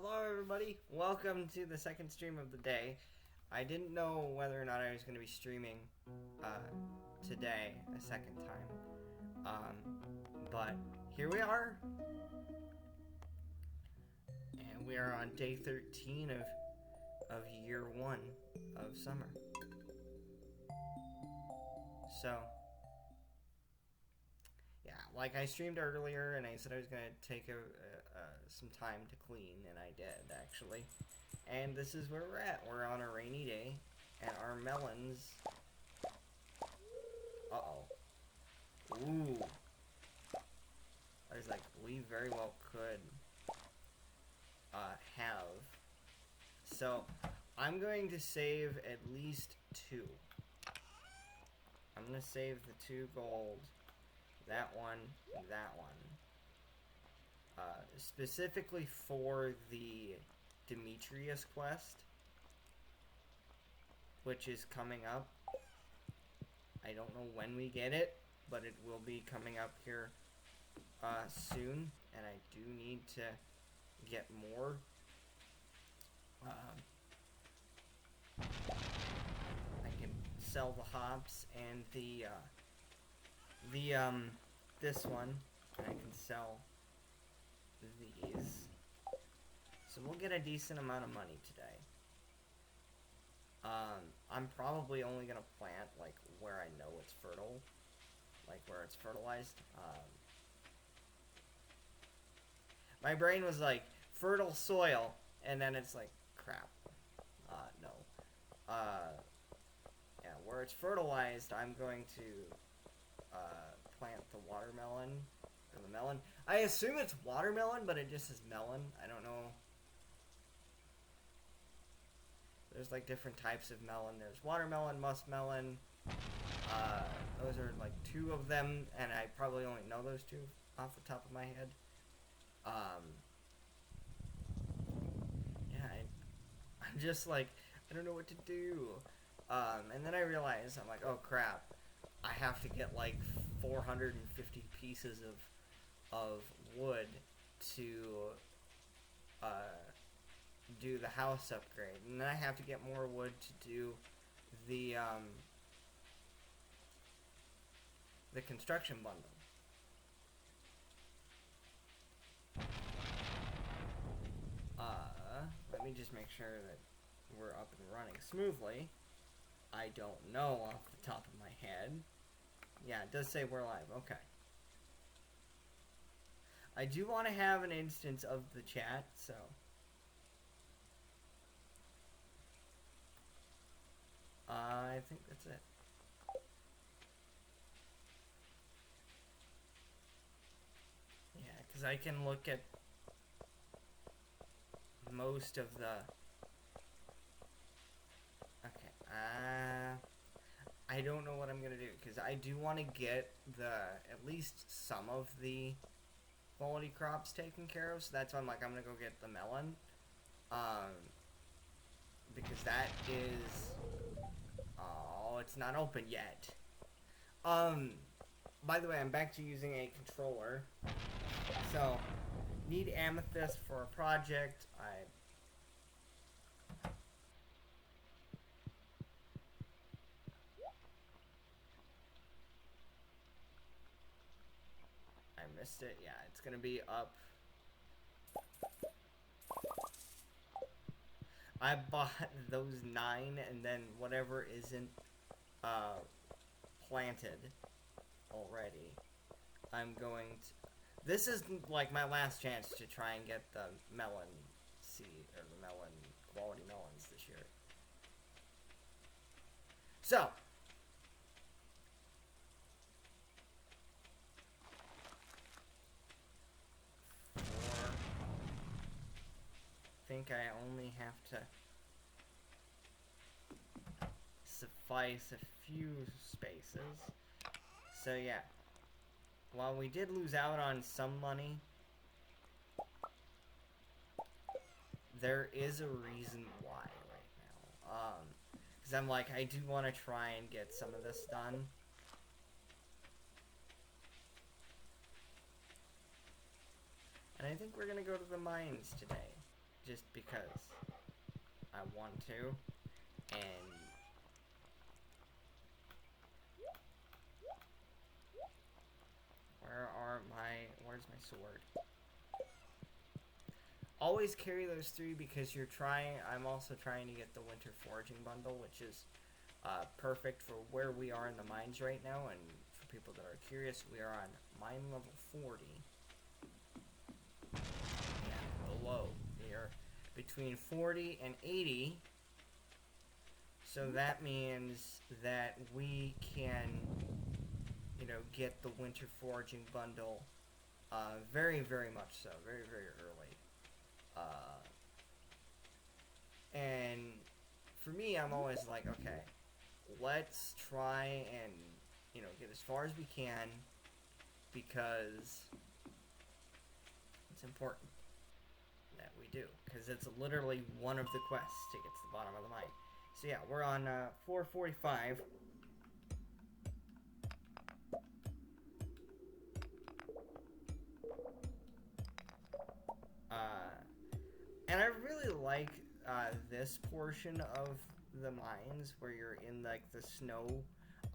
Hello everybody, welcome to the second stream of the day. I didn't know whether or not I was going to be streaming today a second time, but here we are, and we are on day 13 of year 1 of summer. So, yeah, like I streamed earlier and I said I was going to take some time to clean, and I did actually. And this is where we're at. We're on a rainy day, and our melons... Uh-oh. Ooh. I was like, we very well could have. So, I'm going to save at least 2. I'm going to save the 2 gold. That one, that one. Specifically for the Demetrius quest, which is coming up. I don't know when we get it, but it will be coming up here soon, and I do need to get more. I can sell the hops and this one, and I can sell these. So we'll get a decent amount of money today. I'm probably only gonna plant like where I know it's fertile, like where it's fertilized. My brain was like fertile soil, and then it's like crap. No. Yeah, where it's fertilized, I'm going to plant the watermelon or the melon. I assume it's watermelon, but it just says melon. I don't know. There's like different types of melon. There's watermelon, muskmelon. Those are like 2 of them, and I probably only know those 2 off the top of my head. Yeah, I'm just like, I don't know what to do. And then I realized, I'm like, oh crap, I have to get like 450 pieces of wood to do the house upgrade, and then I have to get more wood to do the construction bundle. Let me just make sure that we're up and running smoothly. I don't know off the top of my head. Yeah, it does say we're live. Okay. I do want to have an instance of the chat, so... I think that's it. Yeah, because I can look at most of the... Okay, I don't know what I'm going to do, because I do want to get at least some of the quality crops taken care of, so that's why I'm like, I'm going to go get the melon. Because that is... Oh, it's not open yet. By the way, I'm back to using a controller. So, need amethyst for a project. I missed it. Yeah, it's gonna be up. I bought those 9, and then whatever isn't planted already, I'm going to... This is like my last chance to try and get the melon seed, or the melon quality melons this year. So, I think I only have to suffice a few spaces. So yeah, while we did lose out on some money, there is a reason why right now. Because I'm like, I do want to try and get some of this done. And I think we're going to go to the mines today. just because I want to. And where's my sword? Always carry those 3 because I'm also trying to get the winter foraging bundle, which is perfect for where we are in the mines right now. And for people that are curious, we are on mine level 40. And below, we are between 40 and 80. So that means that we can, get the winter foraging bundle very, very much so. Very, very early. And for me, I'm always like, okay, let's try and, get as far as we can because it's important that we do. Because it's literally one of the quests to get to the bottom of the mine. So yeah, we're on 445. And I really like this portion of the mines where you're in like the snow.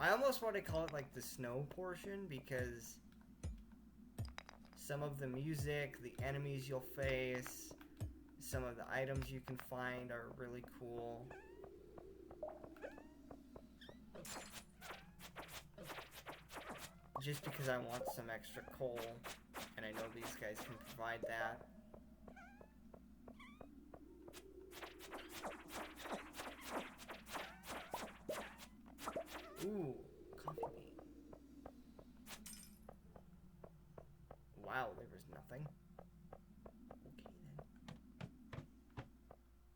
I almost want to call it like the snow portion because some of the music, the enemies you'll face, some of the items you can find are really cool. Just because I want some extra coal, and I know these guys can provide that. Ooh, coffee bean. Wow, there was nothing. Okay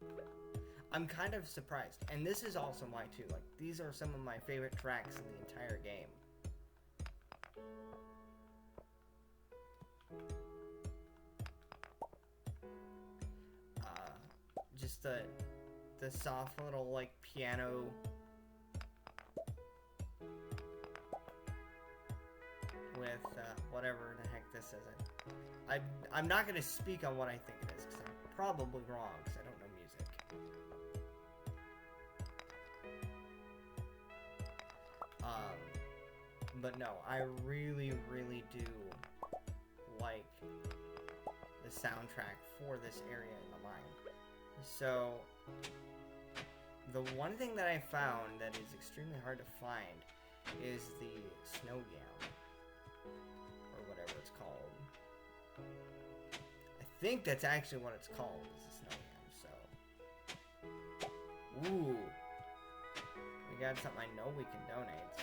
then. I'm kind of surprised, and this is also why too. Like, these are some of my favorite tracks in the entire game. Just the soft little like piano with whatever the heck this is. I'm not gonna speak on what I think it is because I'm probably wrong because I don't know music. But no, I really, really do like the soundtrack for this area in the mine. So, the one thing that I found that is extremely hard to find is the snow yam, or whatever it's called. I think that's actually what it's called, is the snow yam, so. Ooh. We got something I know we can donate, so.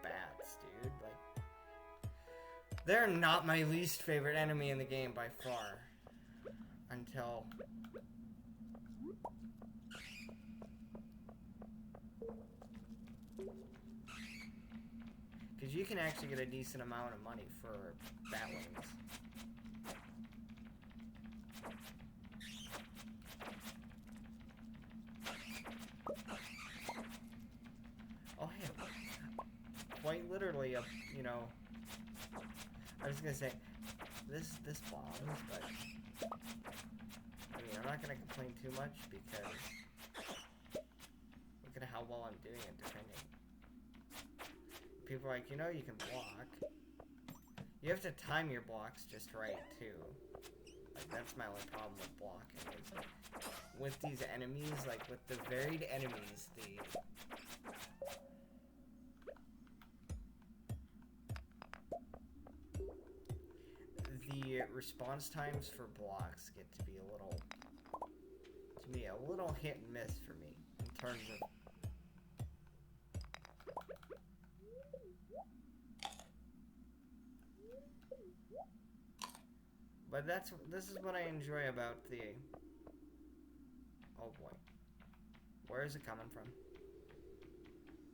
Bats, dude. Like, they're not my least favorite enemy in the game by far. Until... because you can actually get a decent amount of money for bat wings. Oh, hey. Quite literally, I was gonna say, this bombs, but, I mean, I'm not gonna complain too much because look at how well I'm doing at defending. People are like, you can block. You have to time your blocks just right, too. Like, that's my only problem with blocking is with these enemies, like, with the varied enemies, the response times for blocks get to be a little hit and miss for me in terms of but this is what I enjoy about the oh boy. Where is it coming from?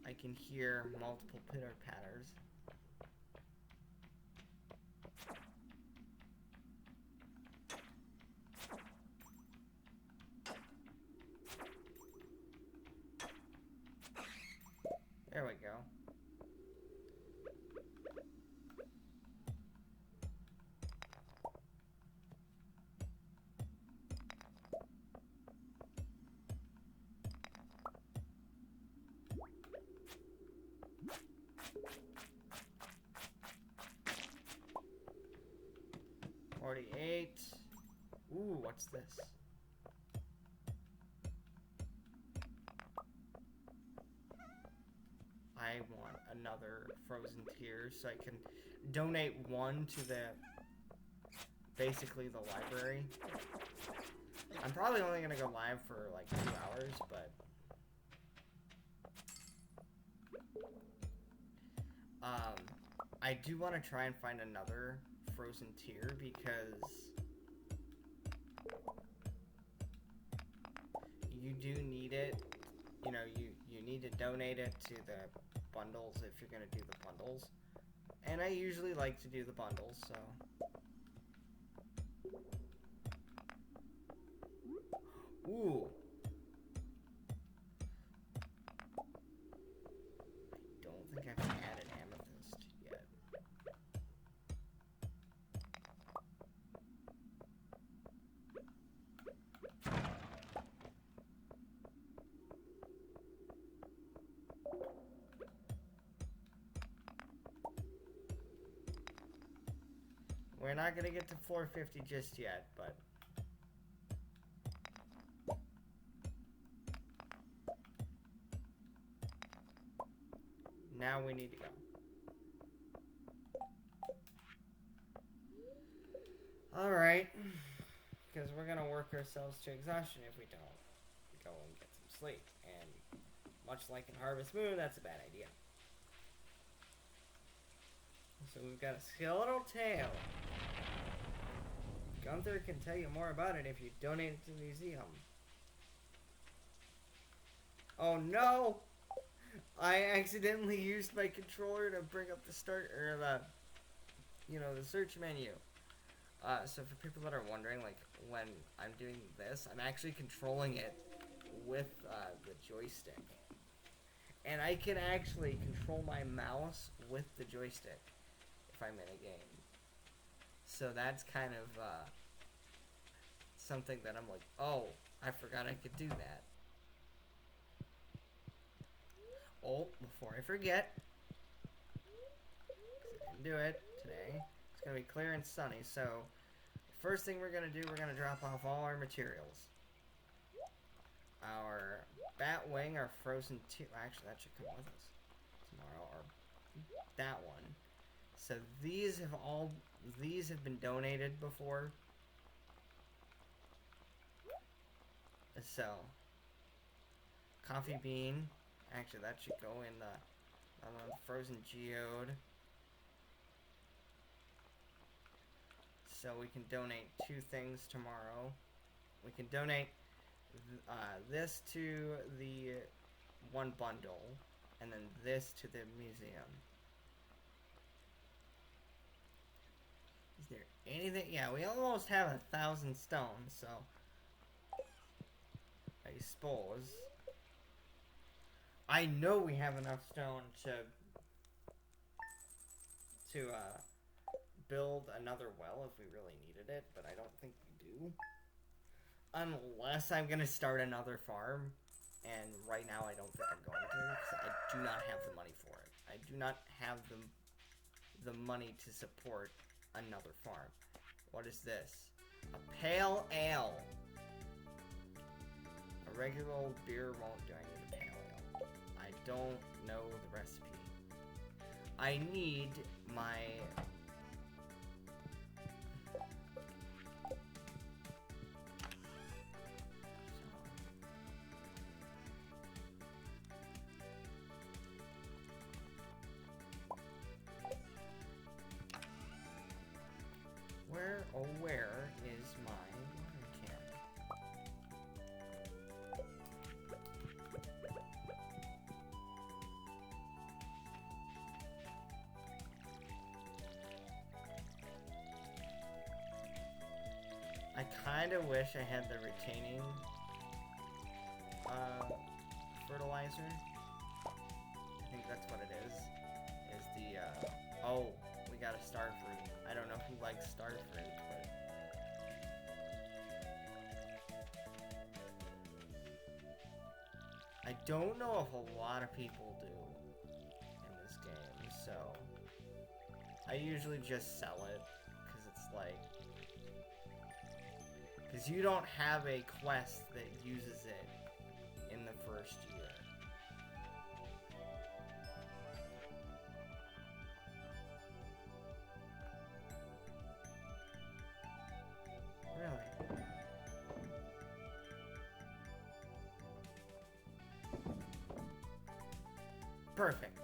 I can hear multiple pitter-patters. There we go. Ooh, what's this? I want another frozen tear so I can donate one to basically the library. I'm probably only gonna go live for like 2 hours, but I do want to try and find another frozen tear because you do need it. You know, you need to donate it to the bundles if you're gonna do the bundles. And I usually like to do the bundles, so. Ooh. I don't think I've added amethyst yet. We're not gonna get to 450 just yet, but now we need to go. Alright. Because we're gonna work ourselves to exhaustion if we don't go and get some sleep. And much like in Harvest Moon, that's a bad idea. So we've got a skeletal tail. Gunther can tell you more about it if you donate it to the museum. Oh no! I accidentally used my controller to bring up the the search menu. So for people that are wondering, like, when I'm doing this, I'm actually controlling it with the joystick. And I can actually control my mouse with the joystick if I'm in a game. So that's kind of something that I'm like, oh, I forgot I could do that. Oh, before I forget, 'cause I didn't do it today, it's going to be clear and sunny, so first thing we're going to do, we're going to drop off all our materials. Our bat wing, our frozen tear, actually that should come with us tomorrow, or that one. So these have been donated before. So, coffee bean, actually that should go in the frozen geode. So we can donate 2 things tomorrow. We can donate this to the one bundle, and then this to the museum. Is there anything? Yeah, we almost have 1,000 stones, so I suppose. I know we have enough stone to build another well if we really needed it, but I don't think we do. Unless I'm gonna start another farm, and right now I don't think I'm going to, because I do not have the money for it. I do not have the money to support another farm. What is this? A pale ale. A regular old beer won't do. I need a pale ale. I don't know the recipe. I need my... Where is my water can? I kind of wish I had the retaining fertilizer. I think That's what it is. Is the, oh, we got a star fruit. I don't know who likes star fruit, but... I don't know if a lot of people do in this game, so... I usually just sell it, because it's like... Because you don't have a quest that uses it in the first year. Really? Perfect.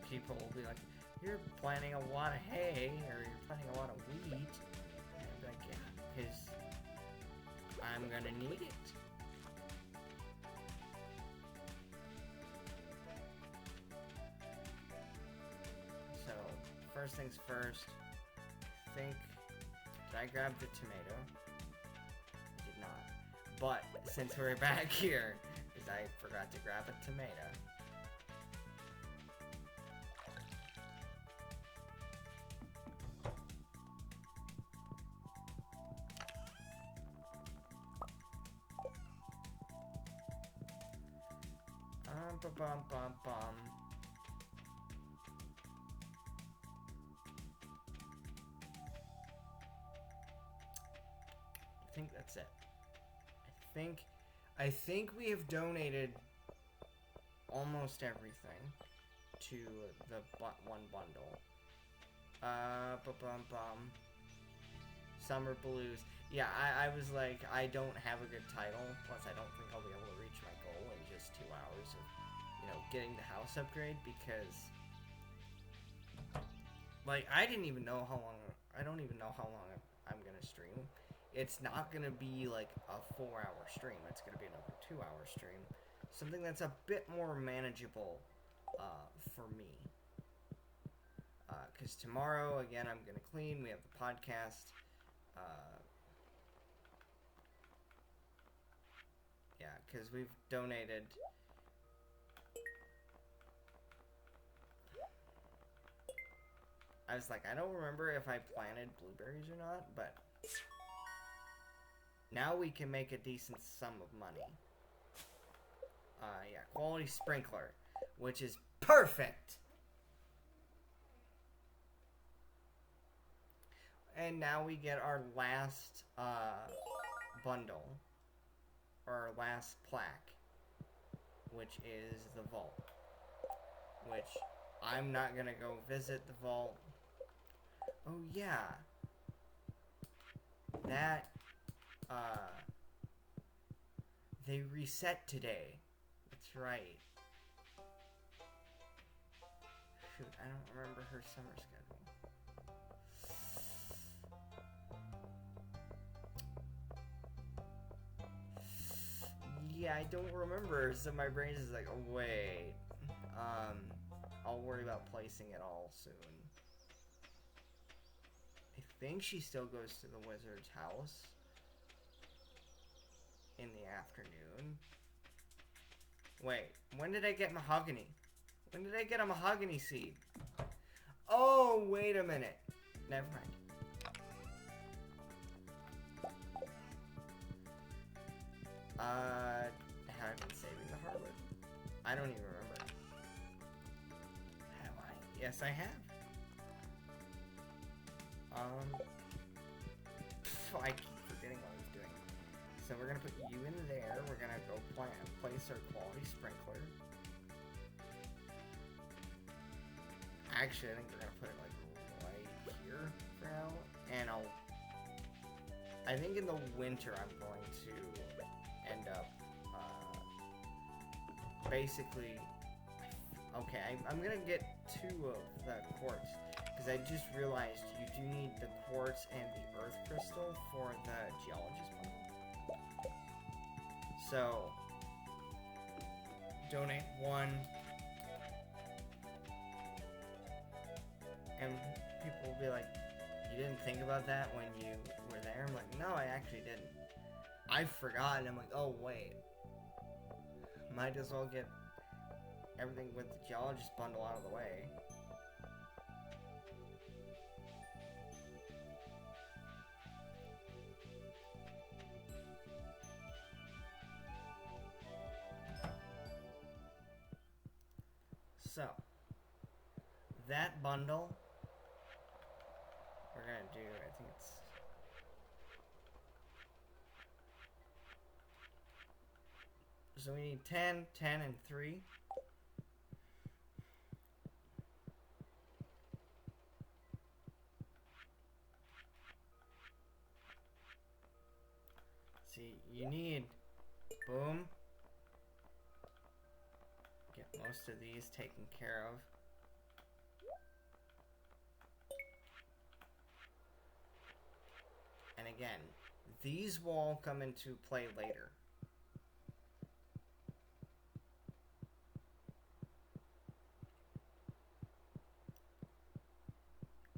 People will be like, you're planting a lot of hay, or you're planting a lot of wheat. And I'll be like, yeah, because I'm gonna need it. So, first things first, I think, did I grab the tomato? I did not. But, since we're back here, because I forgot to grab a tomato. Bum bum bum. I think that's it. I think we have donated almost everything to the one bundle. Bum bum. Summer Blues. Yeah, I was like, I don't have a good title. Plus, I don't think I'll be able to reach my goal in just 2 hours of, you know, getting the house upgrade, because, like, I don't even know how long I'm gonna stream. It's not gonna be like a 4-hour stream. It's gonna be another 2-hour stream. Something that's a bit more manageable for me. Because tomorrow, again, I'm gonna clean. We have the podcast. Yeah, because we've donated. I was like, I don't remember if I planted blueberries or not, but now we can make a decent sum of money. Yeah, quality sprinkler, which is perfect. And now we get our last bundle, or our last plaque, which is the vault. Which I'm not gonna go visit the vault. Oh yeah, that they reset today. That's right. Shoot, I don't remember her summer schedule. Yeah, I don't remember, so my brain is like, oh, wait. I'll worry about placing it all soon. I think she still goes to the wizard's house in the afternoon. Wait, when did I get mahogany? When did I get a mahogany seed? Oh, wait a minute. Never mind. Have I been saving the hardwood? I don't even remember. Have I? Yes, I have. I keep forgetting what I was doing. So we're gonna put you in there. We're gonna go place our quality sprinkler. Actually, I think we're gonna put it like right here for now. And I think in the winter I'm going to end up basically, okay, I'm gonna get 2 of the quartz, because I just realized you do need the quartz and the earth crystal for the geologist bundle. So donate 1, and people will be like, you didn't think about that when you were there? I'm like, no, I actually didn't. I forgot, and I'm like, oh, wait. Might as well get everything with the geologist bundle out of the way. So, that bundle, we're gonna do, I think it's... So we need 10, 10, and 3. See, you need, boom, get most of these taken care of. And again, these will all come into play later.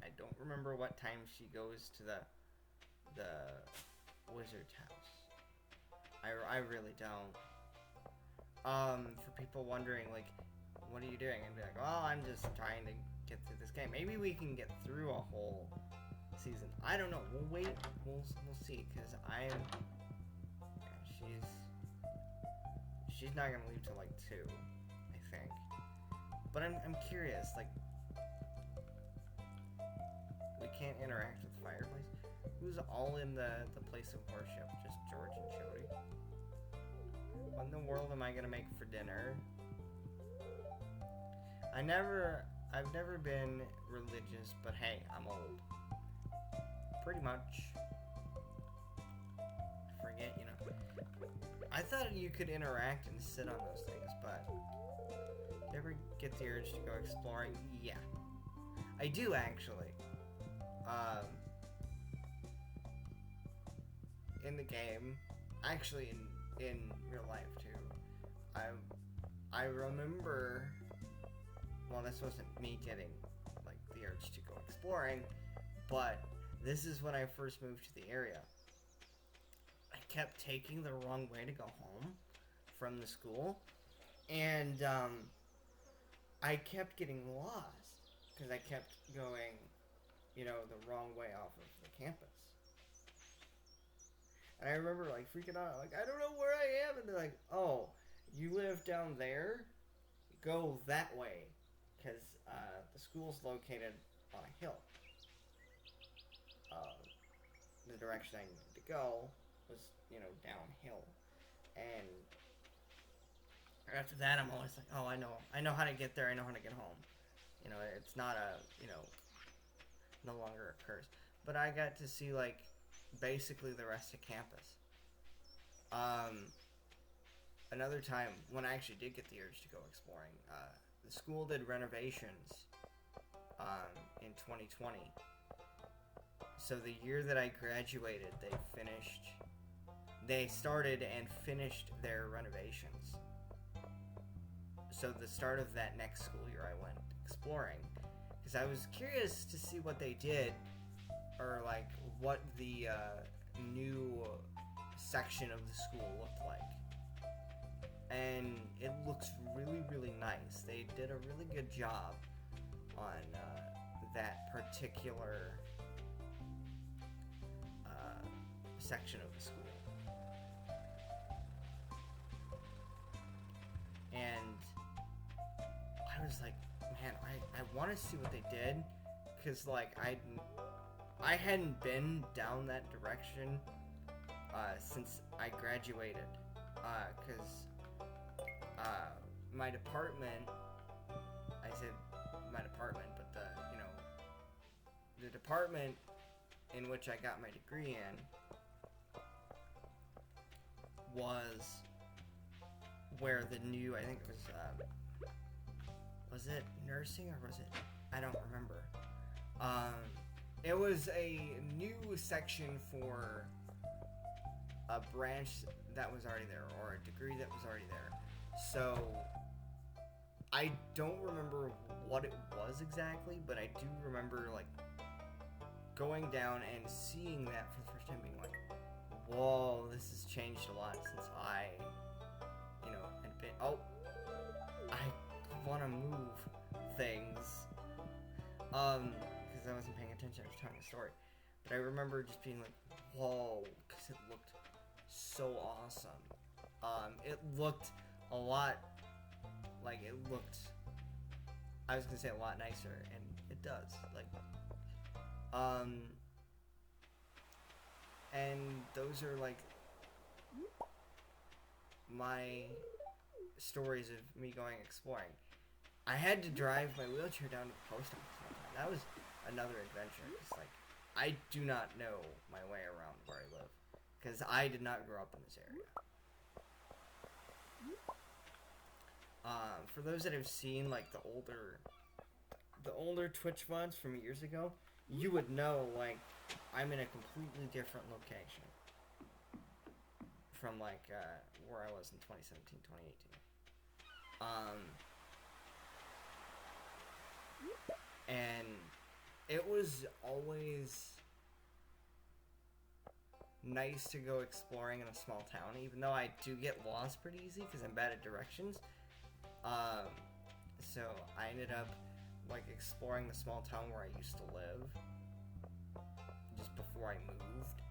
I don't remember what time she goes to the wizard's house. I really don't. For people wondering, like, what are you doing? And be like, oh, I'm just trying to get through this game. Maybe we can get through a whole season. I don't know. We'll wait. We'll see. Because she's not gonna leave till like 2, I think. But I'm curious. Like, we can't interact with the fireplace. Who's all in the place of worship? Just George and Jody. What in the world am I gonna make for dinner? I've never been religious, but hey, I'm old. Pretty much. I forget, you know. I thought you could interact and sit on those things, but you ever get the urge to go exploring? Yeah. I do, actually. In the game, actually in real life too. I remember, well, this wasn't me getting like the urge to go exploring, but this is when I first moved to the area. I kept taking the wrong way to go home from the school, and I kept getting lost because I kept going, you know, the wrong way off of the campus. And I remember like freaking out, like, I don't know where I am, and they're like, oh, you live down there? Go that way, because the school's located on a hill. The direction I needed to go was, you know, downhill. And after that, I'm always like, oh, I know how to get there, I know how to get home. You know, it's not no longer a curse. But I got to see, like, basically the rest of campus. Another time, when I actually did get the urge to go exploring, the school did renovations in 2020. So the year that I graduated, they started and finished their renovations. So the start of that next school year, I went exploring, because I was curious to see what they did, or like what the new section of the school looked like. And it looks really, really nice. They did a really good job on that particular section of the school. And I was like, man, I want to see what they did, because like I hadn't been down that direction since I graduated, because my department, I said my department, but the department in which I got my degree in was where the new, I think it was it nursing, or was it, I don't remember. It was a new section for a branch that was already there, or a degree that was already there. So I don't remember what it was exactly, but I do remember like going down and seeing that for the first time, being like, whoa, this has changed a lot since I, you know, had been, oh, I want to move things, because I wasn't paying attention, I was telling a story, but I remember just being like, whoa, because it looked so awesome. It looked a lot, like, it looked, I was gonna say a lot nicer, and it does, like, and those are, like, my stories of me going exploring. I had to drive my wheelchair down to the post office one time. That was another adventure, because, like, I do not know my way around where I live, because I did not grow up in this area. For those that have seen, like, the older Twitch VODs from years ago, you would know, like, I'm in a completely different location from, like, where I was in 2017, 2018. And it was always nice to go exploring in a small town, even though I do get lost pretty easy because I'm bad at directions. So I ended up, like, exploring the small town where I used to live just before I moved.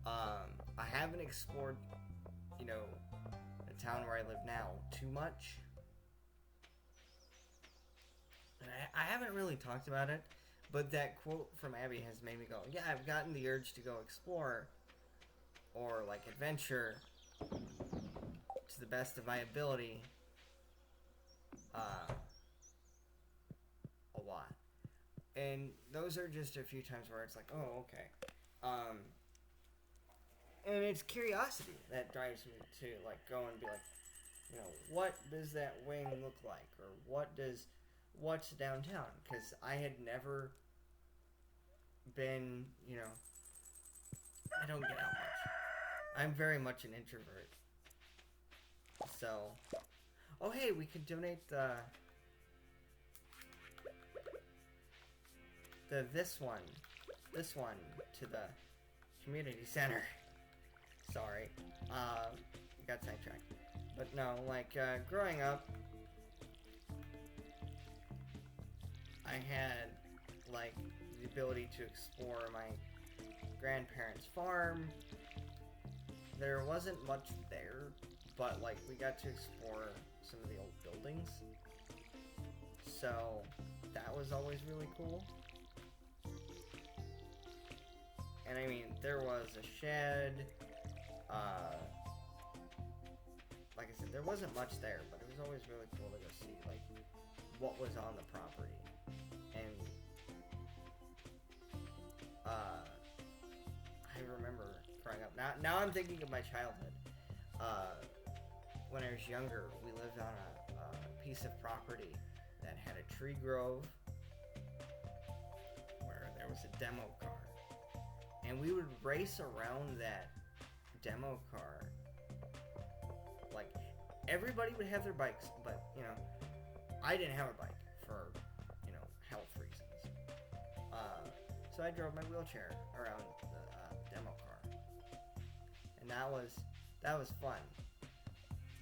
I haven't explored, you know, the town where I live now too much. And I haven't really talked about it, but that quote from Abby has made me go, yeah, I've gotten the urge to go explore or, like, adventure to the best of my ability a lot. And those are just a few times where it's like, oh, okay. And it's curiosity that drives me to, like, go and be like, you know, what does that wing look like? Or what's downtown? Because I had never been, you know, I don't get out much. I'm very much an introvert. So, oh, hey, we could donate this one to the community center. Sorry, got sidetracked. But no, like, growing up, I had, like, the ability to explore my grandparents' farm. There wasn't much there, but, like, we got to explore some of the old buildings. So, that was always really cool. And I mean, there was a shed, like I said, there wasn't much there, but it was always really cool to go see, like, what was on the property. And, I remember growing up, now I'm thinking of my childhood. When I was younger, we lived on a piece of property that had a tree grove where there was a demo car. And we would race around that demo car. Like, everybody would have their bikes, but, you know, I didn't have a bike for, you know, health reasons. So I drove my wheelchair around the demo car. And that was fun.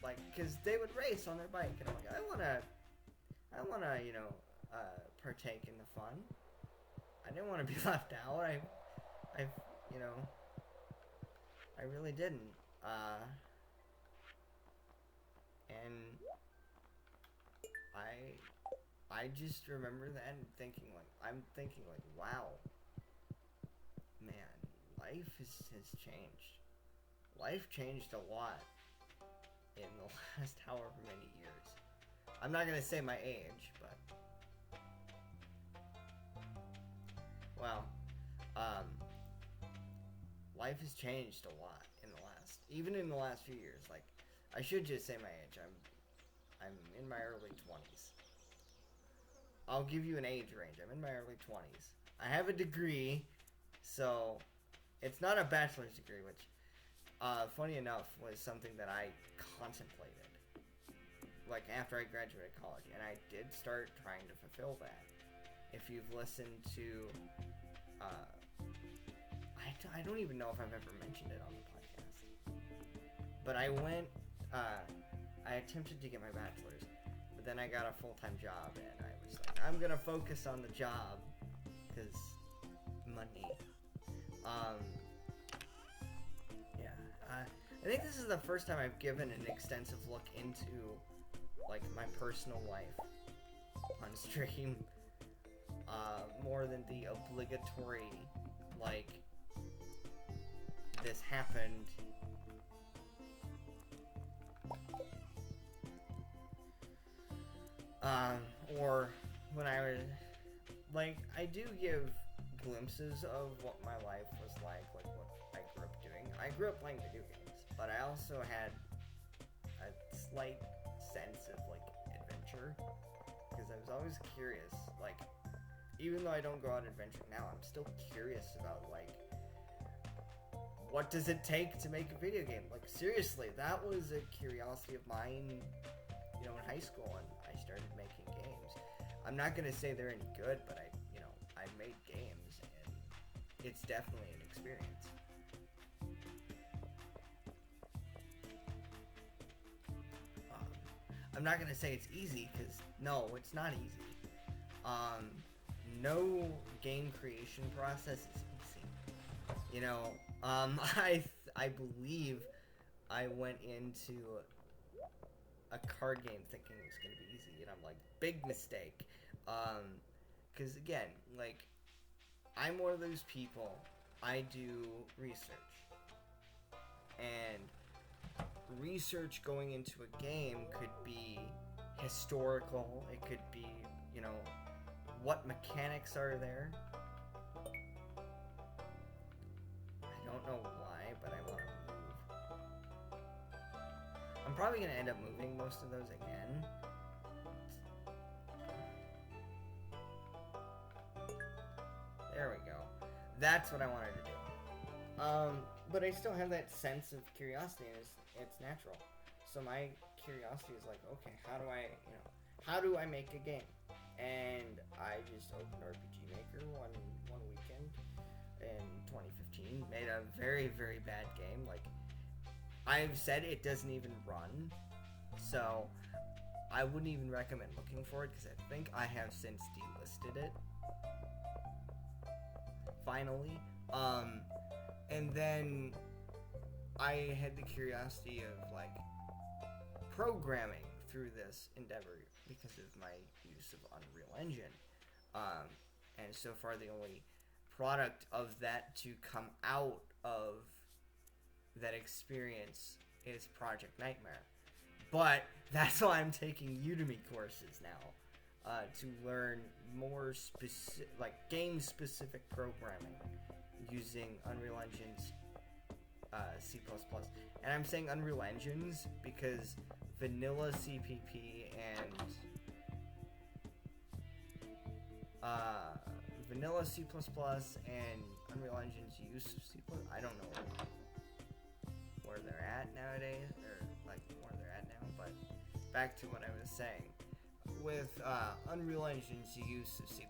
Like, because they would race on their bike, and I'm like, I wanna, you know, partake in the fun. I didn't want to be left out. I, you know, I really didn't. And I just remember that and thinking, like, wow, man, life has changed. Life changed a lot in the last however many years. I'm not gonna say my age, but, well, life has changed a lot even in the last few years. Like, I should just say my age. I'm in my early 20s. I'll give you an age range. I'm in my early 20s. I have a degree, so it's not a bachelor's degree, which, funny enough, was something that I contemplated, like, after I graduated college, and I did start trying to fulfill that. If you've listened to I don't even know if I've ever mentioned it on the podcast. But I went, I attempted to get my bachelor's, but then I got a full-time job, and I was like, I'm gonna focus on the job, because money. Yeah, I think this is the first time I've given an extensive look into, like, my personal life on stream, more than the obligatory, like, this happened. Or when I was, like, I do give glimpses of what my life was like what I grew up doing. I grew up playing video games, but I also had a slight sense of, like, adventure, because I was always curious, like, even though I don't go out adventuring now, I'm still curious about, like, what does it take to make a video game? Like, seriously, that was a curiosity of mine, you know, in high school, and I started making games. I'm not gonna say they're any good, but I made games, and it's definitely an experience. I'm not gonna say it's easy, because no, it's not easy. No game creation process is easy. You know, I believe I went into a card game thinking it was gonna be easy, and I'm like, big mistake. Because again, like, I'm one of those people, I do research. And research going into a game could be historical, it could be, you know, what mechanics are there. I don't know why, but I want to move. I'm probably going to end up moving most of those again. There we go. That's what I wanted to do. But I still have that sense of curiosity, and it's natural. So my curiosity is like, okay, how do I make a game? And I just opened RPG Maker one weekend in 2015, made a very, very bad game. Like, I've said it doesn't even run, so I wouldn't even recommend looking for it, because I think I have since delisted it. Finally. And then I had the curiosity of, like, programming through this endeavor because of my use of Unreal Engine. And so far the only product of that to come out of that experience is Project Nightmare. But that's why I'm taking Udemy courses now, to learn more game-specific programming using Unreal Engine's C++. And I'm saying Unreal Engines because vanilla CPP and vanilla C++ and Unreal Engine's use of C++, I don't know where they're at nowadays, or like where they're at now, but back to what I was saying. With Unreal Engine's use of C++,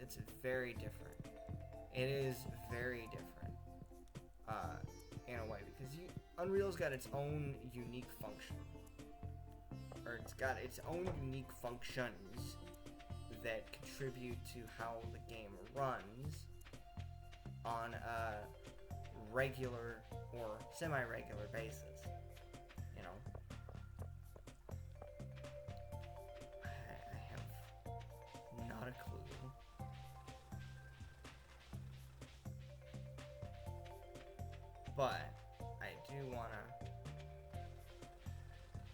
it's very different. It is very different, in a way, because Unreal's got its own unique function, or it's got its own unique functions that contribute to how the game runs on a regular or semi-regular basis, you know. I have not a clue. But I do wanna,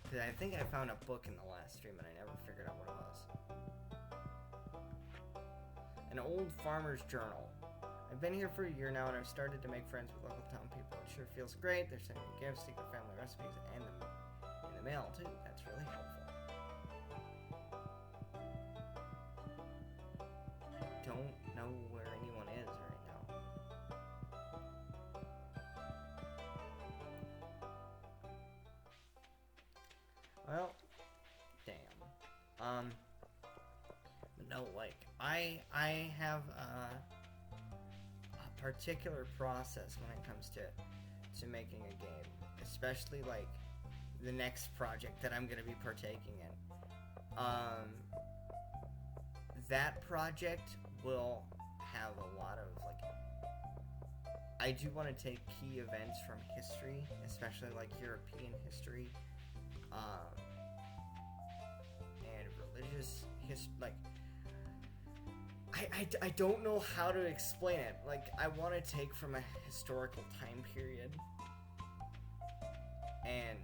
because I think I found a book in the last stream and I never figured out what it was. An old farmer's journal. I've been here for a year now and I've started to make friends with local town people. It sure feels great. They're sending me gifts, secret family recipes, and in the mail too. That's really helpful. I don't know where anyone is right now. Well, damn. No, like, I have a particular process when it comes to making a game, especially like the next project that I'm going to be partaking in. That project will have a lot of like, I do want to take key events from history, especially like European history, and religious history. Like, I don't know how to explain it. Like, I want to take from a historical time period and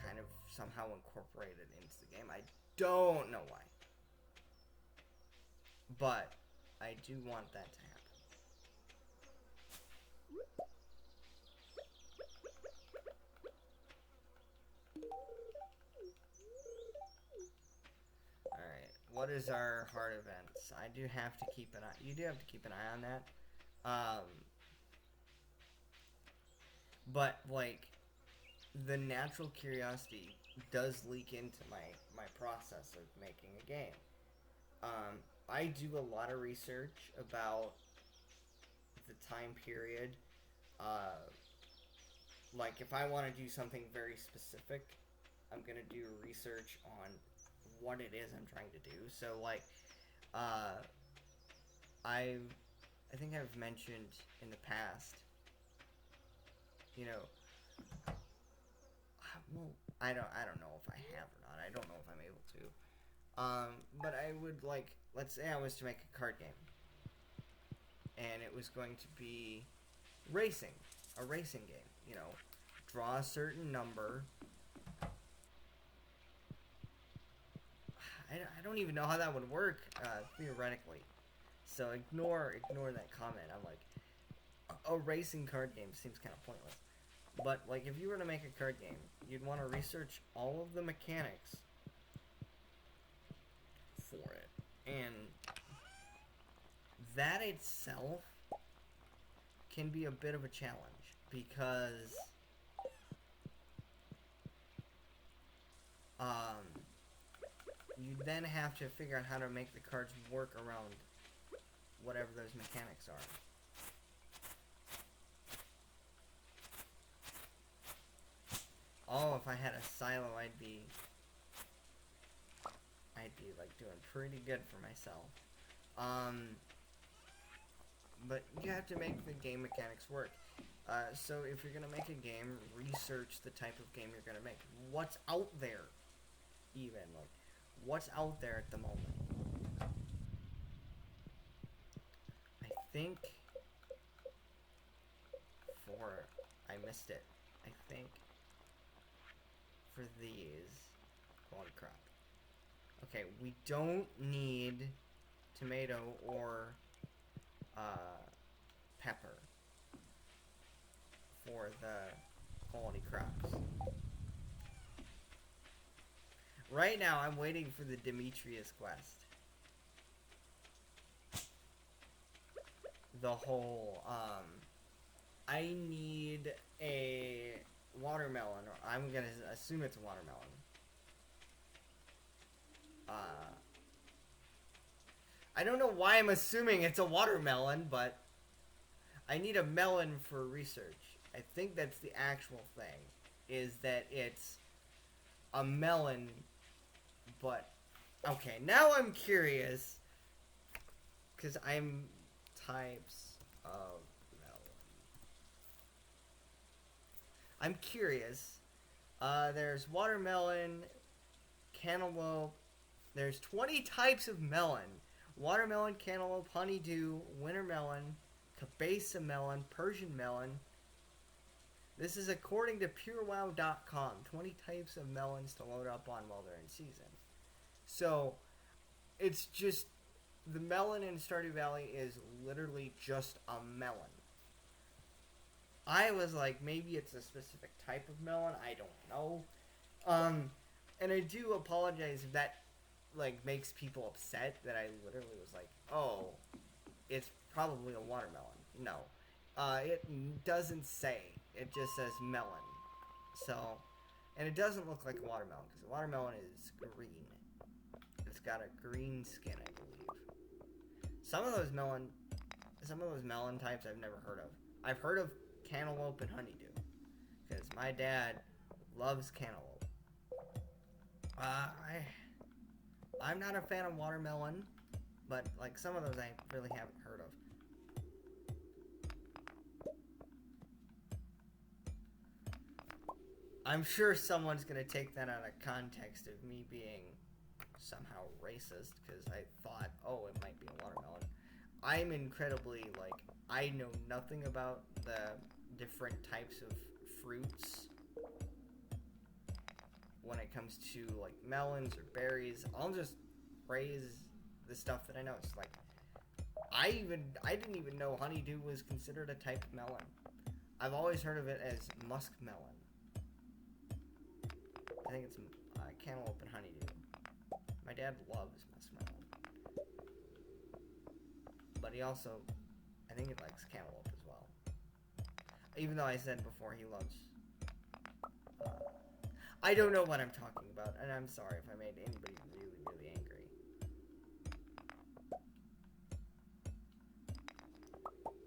kind of somehow incorporate it into the game. I don't know why, but I do want that to happen. Alright, what is our hard events? I do have to keep an eye. You do have to keep an eye on that. But like, the natural curiosity does leak into my process of making a game. I do a lot of research about the time period. Like, if I want to do something very specific, I'm gonna do research on what it is I'm trying to do. So, like, I think I've mentioned in the past, you know, well, I don't know if I have or not. I don't know if I'm able to. But I would like, let's say I was to make a card game, and it was going to be racing, a racing game. You know, draw a certain number. I don't even know how that would work theoretically. So ignore that comment. I'm like, a racing card game seems kind of pointless. But like, if you were to make a card game, you'd want to research all of the mechanics for it, and that itself can be a bit of a challenge because you then have to figure out how to make the cards work around whatever those mechanics are. Oh, if I had a silo, I'd be like doing pretty good for myself. But you have to make the game mechanics work. So if you're gonna make a game, research the type of game you're gonna make. What's out there, even like, what's out there at the moment? I think I missed it. I think for these, quality crop. Okay, we don't need tomato or pepper for the quality crops. Right now, I'm waiting for the Demetrius quest. The whole, I need a watermelon, or I'm gonna assume it's a watermelon. I don't know why I'm assuming it's a watermelon, but I need a melon for research. I think that's the actual thing, is that it's a melon, but okay, now I'm curious, because I'm types of melon. I'm curious. There's watermelon, cantaloupe. There's 20 types of melon. Watermelon, cantaloupe, honeydew, winter melon, cabeza melon, Persian melon. This is according to purewow.com. 20 types of melons to load up on while they're in season. So, it's just, the melon in Stardew Valley is literally just a melon. I was like, maybe it's a specific type of melon. I don't know. And I do apologize if that like makes people upset that I literally was like, oh, it's probably a watermelon. No, it doesn't say. It just says melon. So, and it doesn't look like a watermelon because the watermelon is green. It's got a green skin, I believe. Some of those melon some of those melon types I've never heard of. I've heard of cantaloupe and honeydew because my dad loves cantaloupe. I'm not a fan of watermelon, but like some of those I really haven't heard of. I'm sure someone's gonna take that out of context of me being somehow racist because I thought, oh, it might be a watermelon. I'm incredibly, like, I know nothing about the different types of fruits when it comes to, like, melons or berries. I'll just praise the stuff that I know. It's like, I didn't even know honeydew was considered a type of melon. I've always heard of it as muskmelon. I think it's cantaloupe and honeydew. My dad loves muskmelon. But he also, I think he likes cantaloupe as well. Even though I said before he loves... I don't know what I'm talking about, and I'm sorry if I made anybody really, really angry.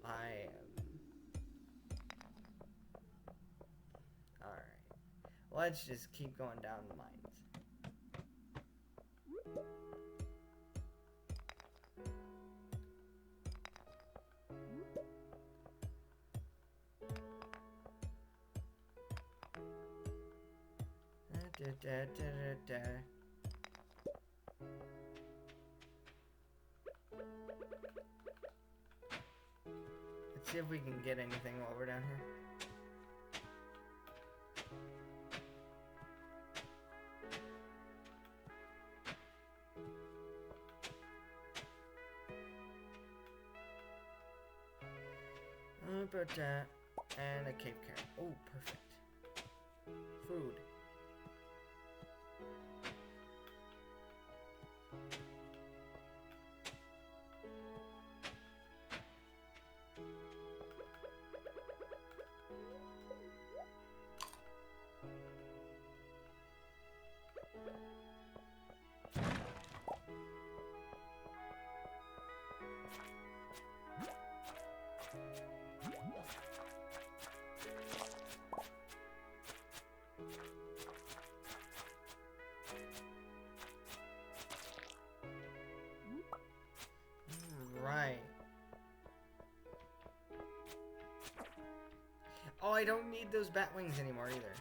I am... Alright. Let's just keep going down the mines. Let's see if we can get anything while we're down here. And a cave carrot. Oh, perfect. Food. Right. Oh, I don't need those bat wings anymore either.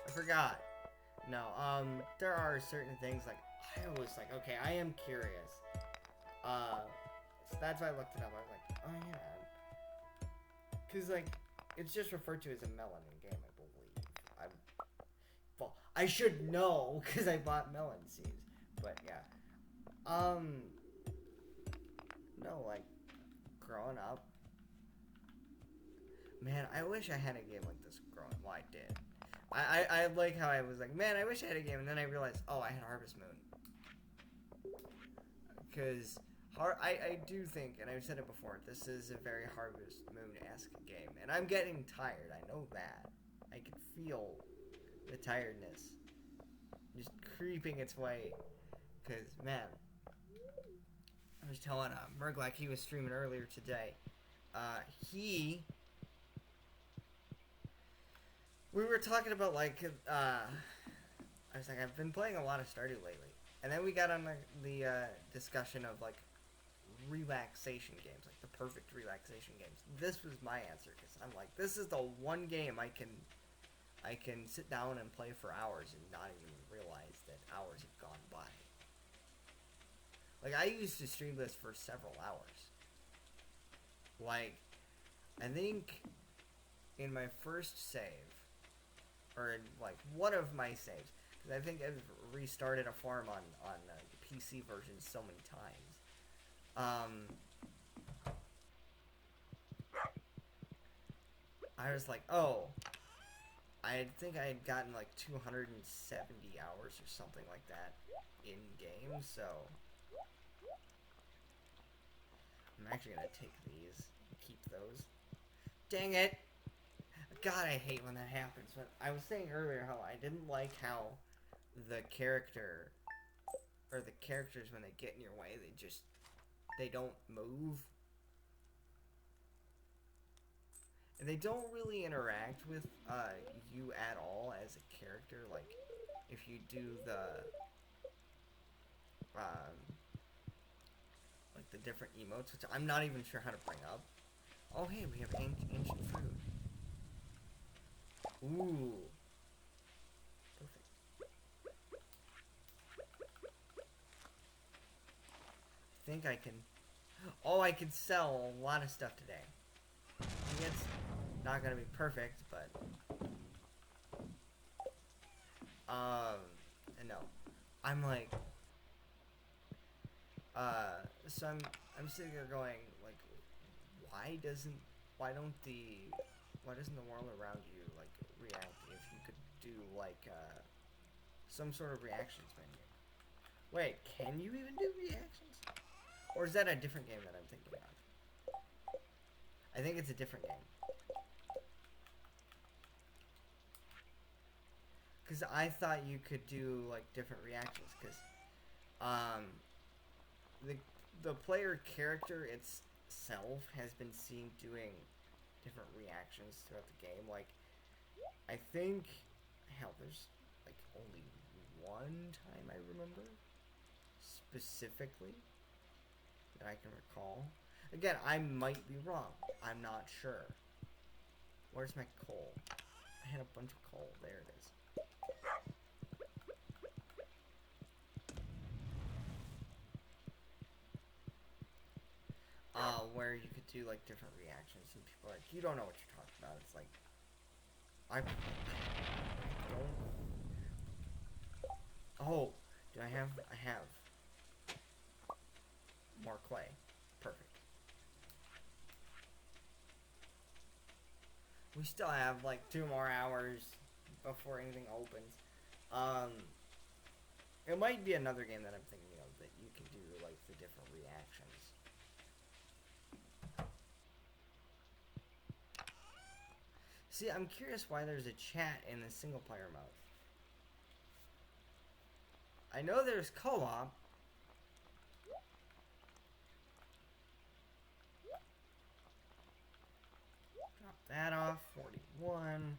I forgot. No, there are certain things, like, I was like, okay, I am curious. So that's why I looked it up. I was like, oh yeah. Because, like, it's just referred to as a melon in game, I believe. Well, I should know, because I bought melon seeds. But, yeah. No, like, growing up. Man, I wish I had a game like this growing. Well, I did. I like how I was like, man, I wish I had a game, and then I realized, oh, I had Harvest Moon. Because I do think, and I've said it before, this is a very Harvest Moon-esque game, and I'm getting tired. I know that. I can feel the tiredness just creeping its way. Because, man, I was telling Merglack, he was streaming earlier today. We were talking about, like, I was like, I've been playing a lot of Stardew lately. And then we got on the discussion of, like, relaxation games, like the perfect relaxation games. This was my answer, because I'm like, this is the one game I can sit down and play for hours and not even realize that hours have gone by. Like, I used to stream this for several hours. Like, I think in my first save, or in, like, one of my saves, because I think I've restarted a farm on the PC version so many times. I was like, oh, I think I had gotten like 270 hours or something like that in game, so I'm actually gonna take these and keep those. Dang it! God, I hate when that happens. But I was saying earlier how I didn't like how the character or the characters, when they get in your way, they don't move. And they don't really interact with you at all as a character. Like, if you do um, like the different emotes, which I'm not even sure how to bring up. Oh, hey, we have ancient food. Ooh. Perfect. I think I can... Oh, I can sell a lot of stuff today. I think it's not going to be perfect, but... No. I'm like... So I'm sitting there going, like, why doesn't the world around you, like, react if you could do, like, some sort of reactions menu? Wait, can you even do reactions? Or is that a different game that I'm thinking of? I think it's a different game. Because I thought you could do, like, different reactions. Because, the, the player character itself has been seen doing different reactions throughout the game. Like, I think, hell, there's, like, only one time I remember specifically that I can recall. Again, I might be wrong. I'm not sure. Where's my coal? I had a bunch of coal. There it is. Where you could do, like, different reactions, and people are like, you don't know what you're talking about. It's like, I don't... Oh, do I have... I have more clay. Perfect. We still have, like, 2 more hours before anything opens. It might be another game that I'm thinking of that you can do, like, the different reactions. See, I'm curious why there's a chat in the single player mode. I know there's co-op. Drop that off. 41.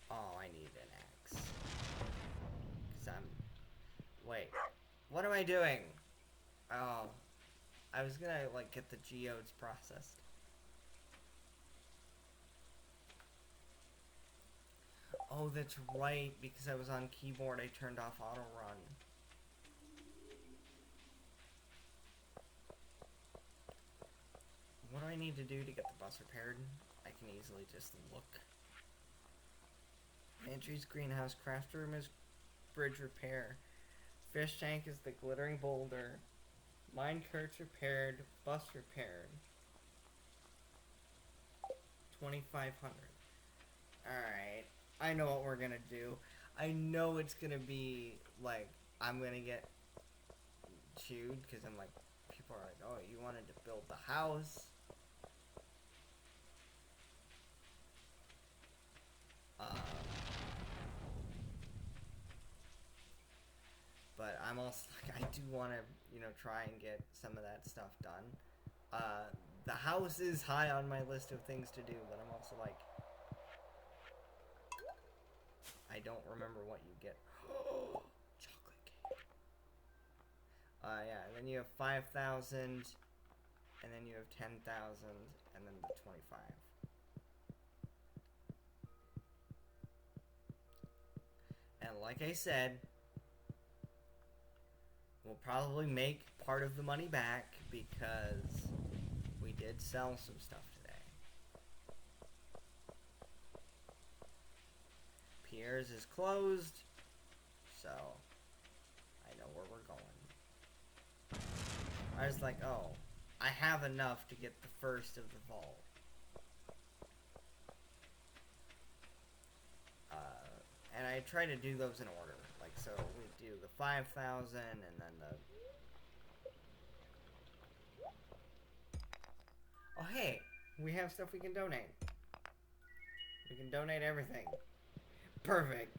Oh, I need an axe. Because I'm... Wait. What am I doing? Oh. I was gonna, like, get the geodes processed. Oh, that's right. Because I was on keyboard, I turned off auto run. What do I need to do to get the bus repaired? I can easily just look. Pantry's greenhouse, craft room is bridge repair. Fish tank is the glittering boulder. Mine cart's repaired, bus repaired. 2,500. Alright. I know what we're gonna do. I know it's gonna be, like, I'm gonna get chewed, because I'm like, people are like, oh, you wanted to build the house. But I'm also like, I do want to, try and get some of that stuff done. The house is high on my list of things to do, but I'm also like, I don't remember what you get. Chocolate cake. Yeah, and then you have 5,000, and then you have 10,000, and then the 25. And like I said, we'll probably make part of the money back because we did sell some stuff today. Pierre's is closed, so I know where we're going. I was like, oh, I have enough to get the first of the vault. And I try to do those in order. Like, so we do the 5,000 and then the... Oh, hey, we have stuff we can donate. We can donate everything. Perfect.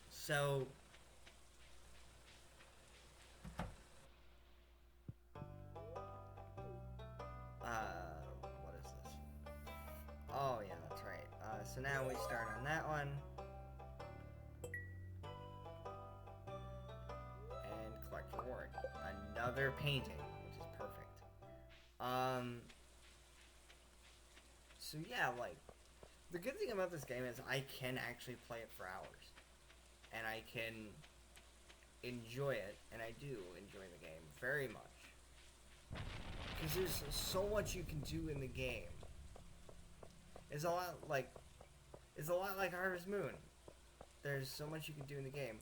So what is this? Oh yeah, that's right. So now we start on that one and collect reward. Another painting, which is perfect. Um. So yeah, like the good thing about this game is I can actually play it for hours, and I can enjoy it, and I do enjoy the game very much because there's so much you can do in the game. It's a lot like Harvest Moon. There's so much you can do in the game.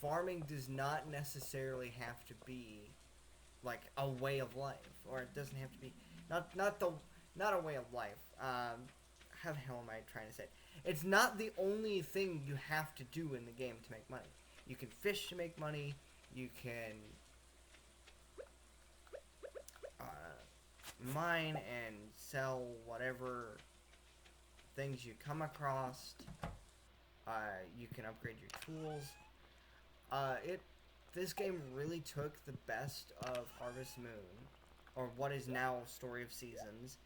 Farming does not necessarily have to be like a way of life, or it doesn't have to be not a way of life. How the hell am I trying to say? It's not the only thing you have to do in the game to make money. You can fish to make money. You can mine and sell whatever things you come across. You can upgrade your tools. This game really took the best of Harvest Moon, or what is now Story of Seasons,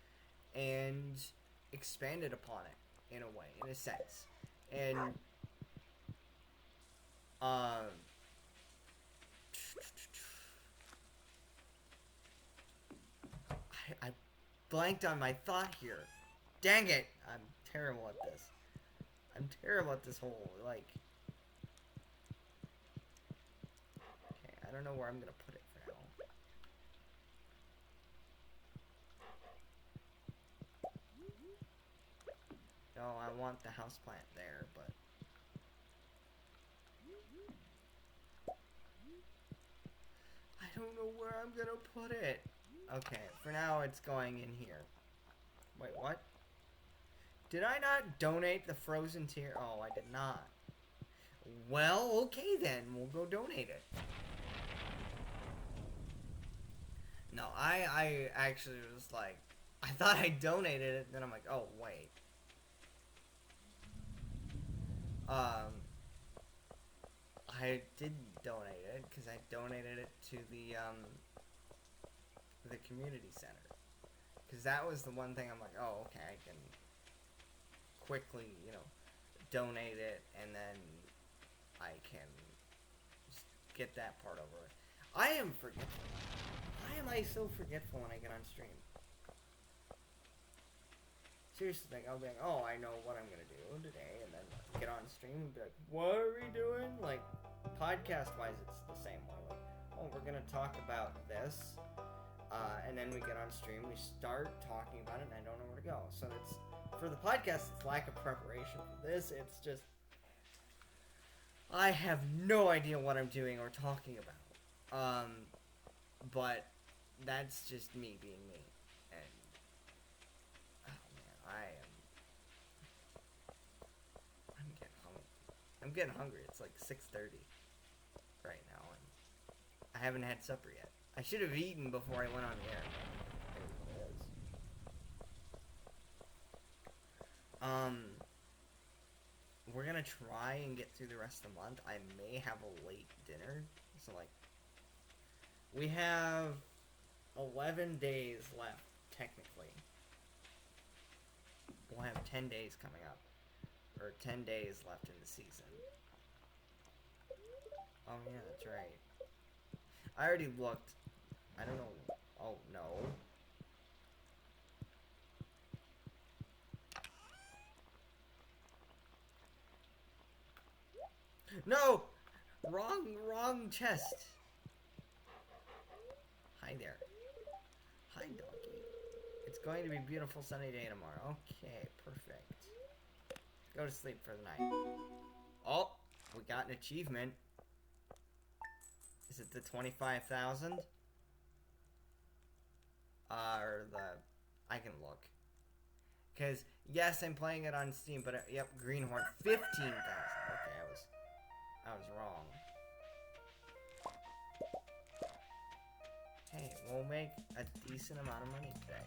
and expanded upon it in a way, in a sense. And I blanked on my thought here. Dang it! I'm terrible at this. I'm terrible at this whole, like... Okay, I don't know where I'm gonna put it for now. No, I want the houseplant there, but... I don't know where I'm gonna put it. Okay, for now it's going in here. Wait, what? Did I not donate the frozen tier? Oh, I did not. Well, okay then. We'll go donate it. No, I actually was like... I thought I donated it, then I'm like, oh, wait. I did donate it, because I donated it to the community center. Because that was the one thing I'm like, oh, okay, I can quickly, donate it, and then I can just get that part over it. I am forgetful. Why am I so forgetful when I get on stream? Seriously, like, I'll be like, oh, I know what I'm gonna do today, and then get on stream and be like, what are we doing? Like, podcast-wise, it's the same way. Like, oh, we're gonna talk about this, and then we get on stream, we start talking about it, and I don't know where to go. So it's, for the podcast, it's lack of preparation. For this, it's just, I have no idea what I'm doing or talking about. But that's just me being me. And, oh man, I'm getting hungry. I'm getting hungry. It's like 6:30 right now, and I haven't had supper yet. I should have eaten before I went on the air. We're gonna try and get through the rest of the month. I may have a late dinner, so like, we have 11 days left, technically. We'll have 10 days coming up, or 10 days left in the season. Oh yeah, that's right. I already looked. I don't know. Oh no. No! Wrong chest. Hi there. Hi, doggy. It's going to be a beautiful sunny day tomorrow. Okay, perfect. Go to sleep for the night. Oh, we got an achievement. Is it the 25,000? Or the... I can look. Because, yes, I'm playing it on Steam, but, yep, Greenhorn, 15,000. Okay, I was wrong. Hey, we'll make a decent amount of money today.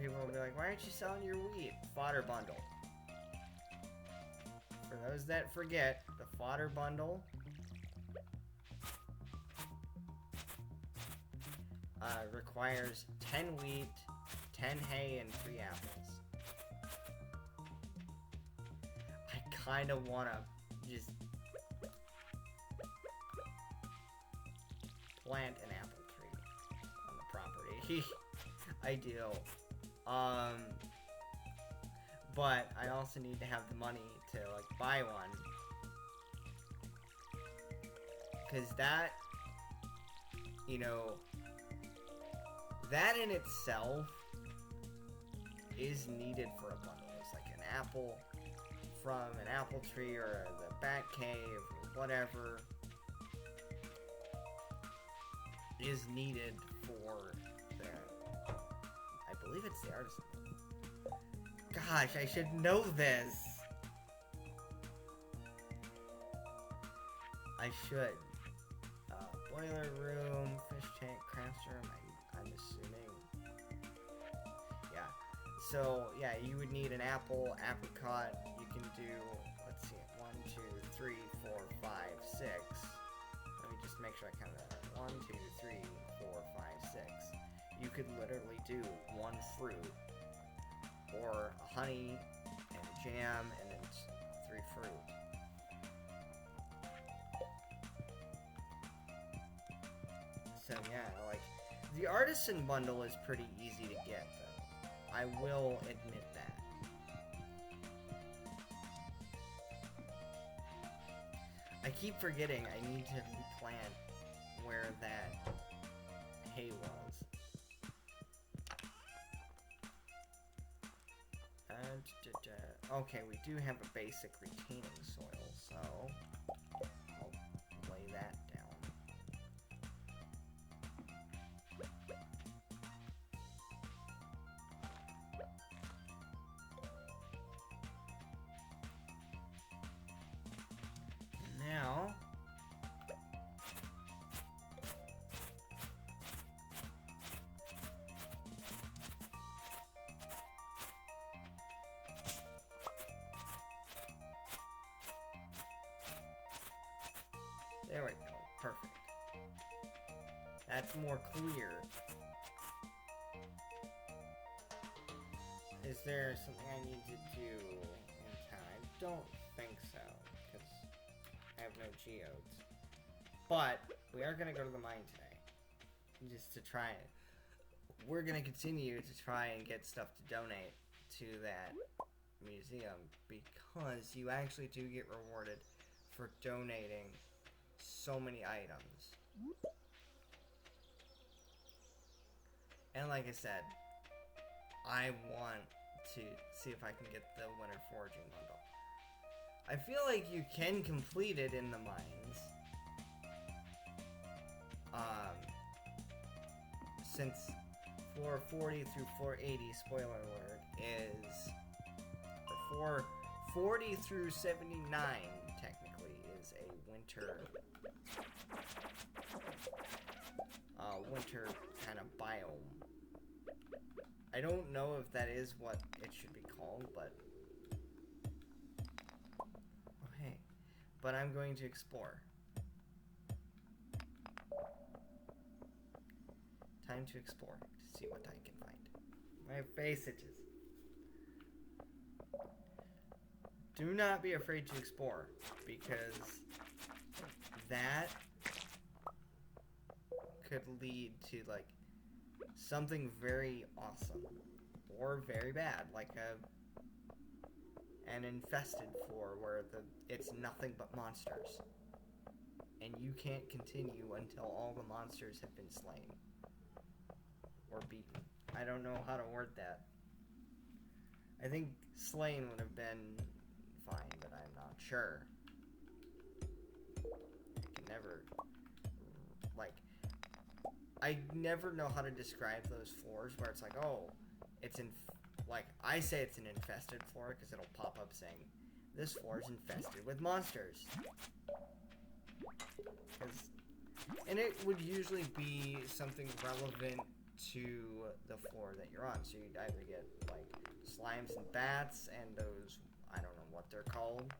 people will be like, why aren't you selling your wheat? Fodder bundle. For those that forget, the fodder bundle requires 10 wheat, 10 hay, and 3 apples. I kind of want to just plant an apple tree on the property. I do. But I also need to have the money to, like, buy one. Because that, you know, that in itself is needed for a bundle. It's like an apple from an apple tree or the bat cave or whatever is needed for the, I believe it's the artisan. Gosh, I should know this. I should. Boiler room, fish tank, crafts room, I'm assuming. Yeah. So, yeah, you would need an apple, apricot. You can do, let's see, 1, 2, 3, 4, 5, 6. Let me just make sure I count that right. 1, 2, 3, 4, 5, 6. You could literally do 1 fruit, or honey, and jam, and then 3 fruit. So yeah, like, the artisan bundle is pretty easy to get, though. I will admit that. I keep forgetting I need to replant where that hay was. Okay, we do have a basic retaining soil, so I'll lay that down. Now, there we go. Perfect. That's more clear. Is there something I need to do in town? I don't think so, because I have no geodes. But we are going to go to the mine today, just to try it. We're going to continue to try and get stuff to donate to that museum, because you actually do get rewarded for donating so many items. And like I said, I want to see if I can get the winter foraging bundle. I feel like you can complete it in the mines. Since floor 40 through floor 80, spoiler alert, is, or 40 through 79 technically is a winter kind of biome. I don't know if that is what it should be called, but oh hey, but I'm going to explore. Time to explore to see what I can find. My face itches. Do not be afraid to explore, because that could lead to, like, something very awesome or very bad, like an infested floor where it's nothing but monsters, and you can't continue until all the monsters have been slain or beaten. I don't know how to word that. I think slain would have been fine, but I'm not sure. I can never, like, I never know how to describe those floors where it's like, oh, it's like, I say it's an infested floor because it'll pop up saying, this floor is infested with monsters. And it would usually be something relevant to the floor that you're on. So you'd either get like slimes and bats and those, I don't know what they're called,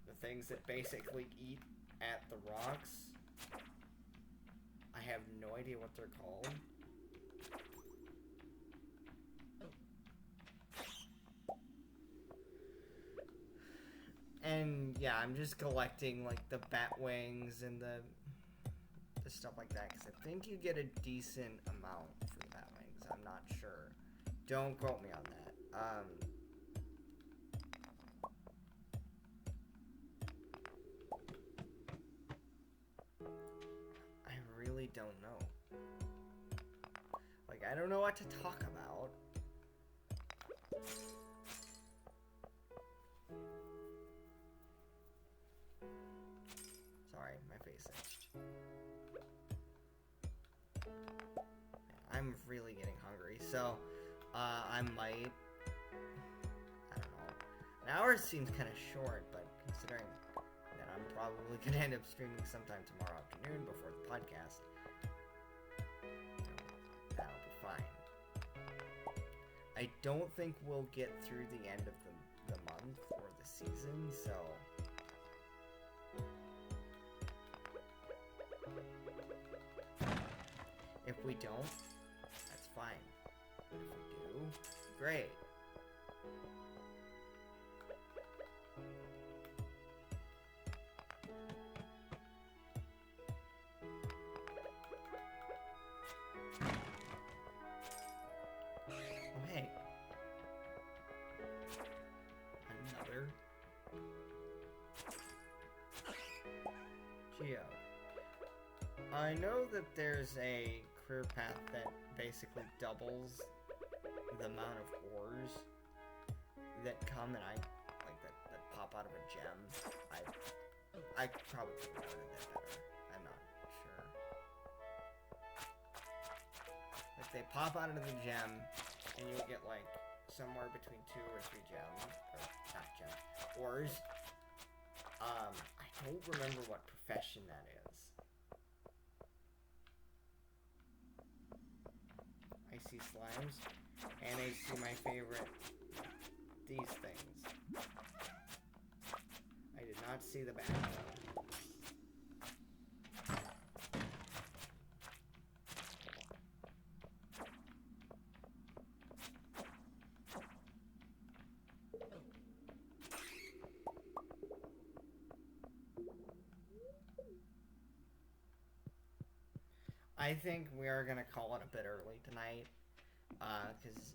the things that basically eat at the rocks. I have no idea what they're called. And yeah, I'm just collecting like the bat wings and the stuff like that, because I think you get a decent amount for the bat wings. I'm not sure. Don't quote me on that. I really don't know. Like, I don't know what to talk about. Sorry, my face itched. I'm really getting hungry, so I might, I don't know. An hour seems kind of short, but considering that I'm probably going to end up streaming sometime tomorrow afternoon before the podcast, that'll be fine. I don't think we'll get through the end of the month or the season, so if we don't, that's fine. But if we do, great. Oh, hey. Another Geo. I know that there's a career path that basically doubles the amount of ores that come and that pop out of a gem. I probably could have done that better. I'm not sure. Like, they pop out of the gem and you get like somewhere between 2 or 3 gems, or not gems, ores. I don't remember what profession that is. I see slimes, and I see my favorite, these things. I did not see the bat though. I think we are going to call it a bit early tonight, because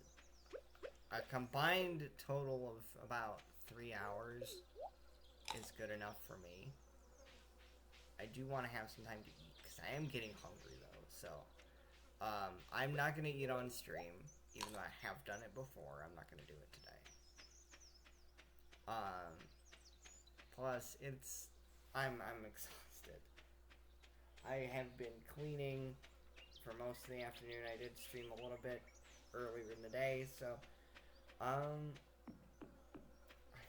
a combined total of about 3 hours is good enough for me. I do want to have some time to eat, because I am getting hungry, though, so I'm not going to eat on stream, even though I have done it before. I'm not going to do it today. Plus, I'm exhausted. I have been cleaning for most of the afternoon. I did stream a little bit earlier in the day, so I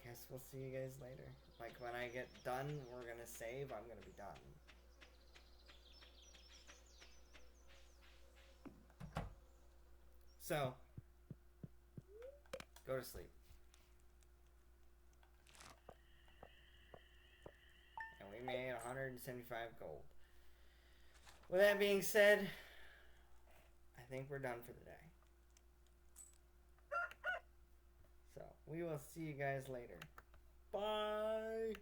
guess we'll see you guys later. Like, when I get done, we're gonna save. I'm gonna be done. So, go to sleep. And we made 175 gold. With that being said, I think we're done for the day. So, we will see you guys later. Bye!